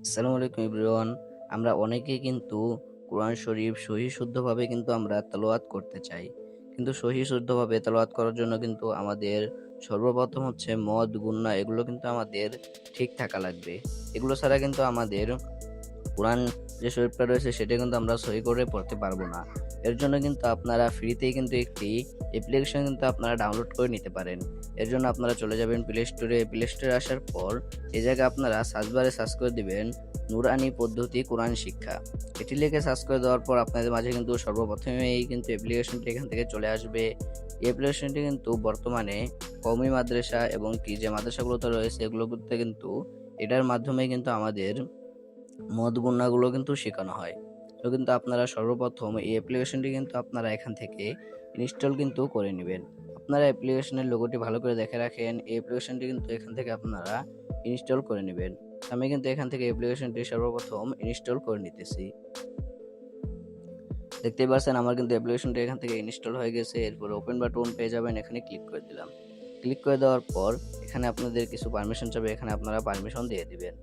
আসসালামু আলাইকুম এভরিওয়ান। আমরা অনেকেই কিন্তু কোরআন শরীফ সহি শুদ্ধভাবে কিন্তু আমরা তেলাওয়াত করতে চাই। কিন্তু সহি শুদ্ধভাবে তেলাওয়াত করার জন্য কিন্তু আমাদের সর্বপ্রথম হচ্ছে মদ, গুন্না এগুলো কিন্তু আমাদের ঠিক থাকা লাগবে। এগুলো ছাড়া কিন্তু আমাদের কোরআন যে শরীফটা রয়েছে সেটা কিন্তু আমরা সহি করে পড়তে পারবো না। এর জন্য কিন্তু আপনারা ফ্রিতেই কিন্তু একটি অ্যাপ্লিকেশন কিন্তু আপনারা ডাউনলোড করে নিতে পারেন। এর জন্য আপনারা চলে যাবেন প্লে স্টোরে। প্লে স্টোরে আসার পর এই জায়গায় আপনারা সার্চ বারে সার্চ করে দিবেন নুরানি পদ্ধতি কোরআন শিক্ষা। এটি লিখে সার্চ করে দেওয়ার পর আপনাদের মাঝে কিন্তু সর্বপ্রথমেই কিন্তু অ্যাপ্লিকেশনটি এখান থেকে চলে আসবে। এই অ্যাপ্লিকেশনটি কিন্তু বর্তমানে কওমি মাদ্রাসা এবং কি যে মাদ্রাসাগুলোতে রয়েছে এগুলোতে কিন্তু এটার মাধ্যমে কিন্তু আমাদের মদ গুণাগুলো কিন্তু শেখানো হয়। তো কিন্তু আপনারা সর্বপ্রথম এই অ্যাপ্লিকেশনটি কিন্তু আপনারা এখান থেকে ইনস্টল কিন্তু করে নেবেন। আপনারা অ্যাপ্লিকেশনের লোগোটি ভালো করে দেখে রাখেন। এই অ্যাপ্লিকেশনটি কিন্তু এখান থেকে আপনারা ইনস্টল করে নেবেন। আমি কিন্তু এখান থেকে অ্যাপ্লিকেশনটি সর্বপ্রথম ইনস্টল করে নিতেছি। দেখতেই পাচ্ছেন আমার কিন্তু অ্যাপ্লিকেশনটি এখান থেকে ইনস্টল হয়ে গেছে। এরপর ওপেন বাটন পেয়ে যাবেন, এখানে ক্লিক করে দিলাম। ক্লিক করে দেওয়ার পর এখানে আপনাদের কিছু পারমিশন চাবে, এখানে আপনারা পারমিশন দিয়ে দিবেন।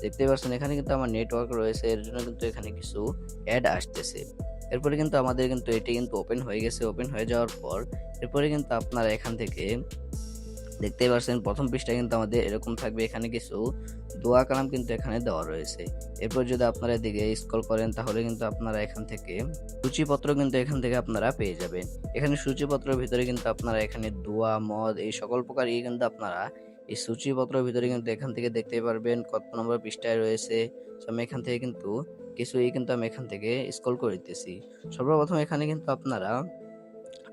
দেখতেই পাচ্ছেন এখানে কিন্তু আমার নেটওয়ার্ক রয়েছে, এর জন্য কিন্তু এখানে কিছু অ্যাড আসতেছে। এরপরে কিন্তু আমাদের কিন্তু এটি কিন্তু ওপেন হয়ে গেছে। ওপেন হয়ে যাওয়ার পর এরপরে কিন্তু আপনারা এখান থেকে দেখতেই পাচ্ছেন প্রথম পৃষ্ঠায় কিন্তু আমাদের এরকম থাকবে, এখানে কিছু দোয়া কালাম কিন্তু এখানে দেওয়া রয়েছে। এরপর যদি আপনারা এদিকে স্ক্রল করেন তাহলে কিন্তু আপনারা এখান থেকে সূচিপত্র কিন্তু এখান থেকে আপনারা পেয়ে যাবেন। এখানে সূচিপত্রের ভিতরে কিন্তু আপনারা এখানে দোয়া, মদ এই সকল প্রকার কিন্তু আপনারা এই সূচিপত্রের ভিতরে কিন্তু এখান থেকে দেখতে পারবেন কত নম্বর পৃষ্ঠায় রয়েছে। আমি এখান থেকে কিন্তু কিছু কিন্তু আমি এখান থেকে স্ক্রল করে দিতেছি। সর্বপ্রথম এখানে কিন্তু আপনারা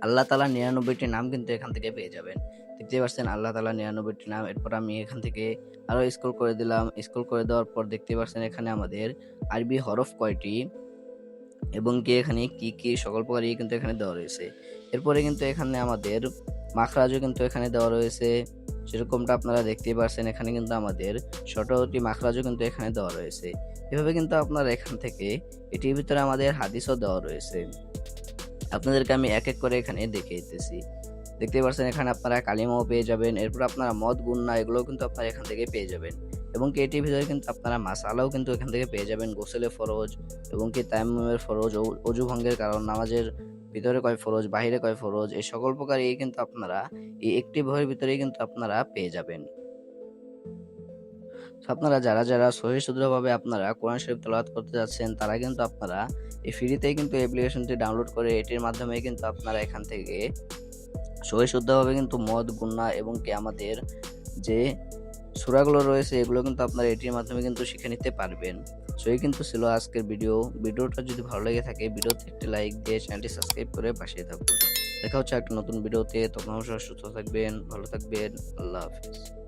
আল্লাহ তাআলার ৯৯টি নাম কিন্তু এখান থেকে পেয়ে যাবেন। দেখতেই পাচ্ছেন আল্লাহ তাআলার ৯৯টি নাম। এরপর আমি এখান থেকে আরো স্ক্রল করে দিলাম। স্ক্রল করে দেওয়ার পর দেখতেই পাচ্ছেন এখানে আমাদের আরবি হরফ কয়টি এবং কি এখানে কি সকল প্রকার কিন্তু এখানে দেওয়া রয়েছে। এরপরে কিন্তু এখানে আমাদের মাখরাজও কিন্তু এখানে দেওয়া রয়েছে। সেরকমটা আপনারা দেখতেই পাচ্ছেন এখানে কিন্তু আমাদের ১৭টি মাখরাজও কিন্তু এখানে দেওয়া রয়েছে। এভাবে কিন্তু আপনারা এখান থেকে এটির ভিতরে আমাদের হাদিসও দেওয়া রয়েছে। আপনাদেরকে আমি এক এক করে এখানে দেখিয়ে দিতেছি। দেখতেই পাচ্ছেন এখানে আপনারা কালিমাও পেয়ে যাবেন। এরপর আপনারা মদ, গুন্না এগুলোও কিন্তু আপনারা এখান থেকে পেয়ে যাবেন। এবং কি এটির ভিতরে কিন্তু আপনারা মাসালাও কিন্তু এখান থেকে পেয়ে যাবেন। গোসলে ফরজ এবং কি তায়াম্মুমের ফরজ, অজু ভঙ্গের কারণ, নামাজের ভিতরে কয় ফরজ, বাহিরে কয় ফরজ, এই সকল প্রকার কিন্তু আপনারা এই একটি বইয়ের ভিতরেই কিন্তু আপনারা পেয়ে যাবেন। তো আপনারা যারা সহি শুদ্ধভাবে আপনারা কোরআন শরীফ তেলাওয়াত করতে যাচ্ছেন তারা কিন্তু আপনারা এই ফ্রিতেই কিন্তু অ্যাপ্লিকেশনটি ডাউনলোড করে এটির মাধ্যমে কিন্তু আপনারা এখান থেকে সহি শুদ্ধভাবে কিন্তু মদ, গুন্না এবং কি আমাদের যে সূরাগুলো রয়েছে এগুলো কিন্তু আপনারা এটির মাধ্যমে কিন্তু শিখে নিতে পারবেন। সো এই কিন্তু ছিল আজকের ভিডিওটা যদি ভালো লেগে থাকে ভিডিওতে একটি লাইক দিয়ে চ্যানেলটি সাবস্ক্রাইব করে পাশে থাকুন। দেখা হচ্ছে একটা নতুন ভিডিওতে। তখন অবশ্যই সুস্থ থাকবেন, ভালো থাকবেন। আল্লাহ হাফেজ।